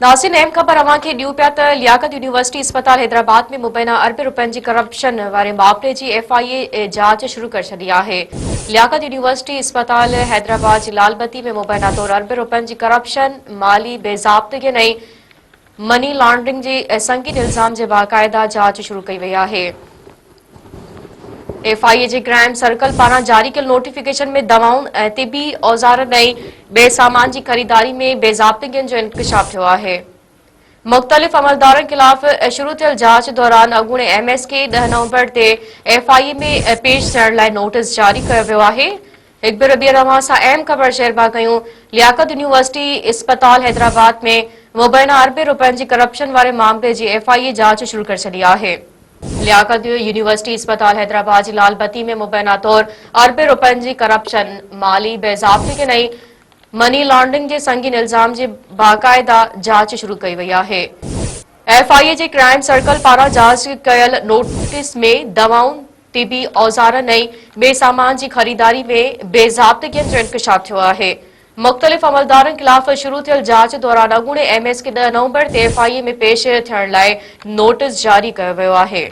नाज़रीन, अहम ख़बर अवां खे ॾियूं पिया त लियाकत यूनिवर्सिटी अस्पताल हैदराबाद में मुबैना अरबे रुपयनि जी करप्शन वारे मामले जी FIA जांच शुरू करे छॾी आहे। लियाकत यूनिवर्सिटी अस्पताल हैदराबाद जी लालबती में मुबैना तौर अरबे रुपयनि जी करप्शन, माली बेज़ाब्तगी ऐं मनी लॉन्ड्रिंग जे संगीन इल्ज़ाम जे बाक़ायदा जांच शुरू कई वई आहे। FIA जे क्राइम सर्कल पारां जारी कयल नोटिफिकेशन में दवाउनि, तिबी औज़ारनि ऐं ॿिए सामान जी ख़रीदारी में बेज़ाब्तगियुनि जो इंकशाफ थियो आहे। मुख़्तलिफ़ अमलदारनि ख़िलाफ़ शुरू थियल जांच दौरान अॻूणे MS खे 10 नवंबर ते FIA में पेश थियण लाइ नोटिस जारी कयो वियो आहे। हिकु भेरो ॿीहर अवां सां अहम ख़बर शेयर कयूं। लियाकत यूनिवर्सिटी अस्पताल हैदराबाद में मुबैना अरबे रुपयनि जी करप्शन वारे मामले जी FIA जांच शुरू करे छॾी आहे। लियाकत यूनिवर्सिटी अस्पताल हैदराबाद जी लालबती में मुबैना तौर अरबे रुपयनि जी करप्शन, माली बेज़ाब्तगी ऐं मनी लॉन्ड्रिंग जे संगीन इल्ज़ाम जे बाक़ायदा जांच शुरू कई वई आहे। FIA जे क्राइम सर्कल पारां जांच कयल नोटिस में दवाउनि, तिबी औज़ारनि ऐं ॿिए सामान जी ख़रीदारी में बेज़ाब्तगियुनि जो इंकशाफ थियो आहे। मुख़्तलिफ़ अमलदारनि ख़िलाफ़ शुरू थियल जांच दौरान अॻूणे MS खे 10 नवंबर ते FIA में पेश थियण लाइ नोटिस जारी कयो वियो आहे।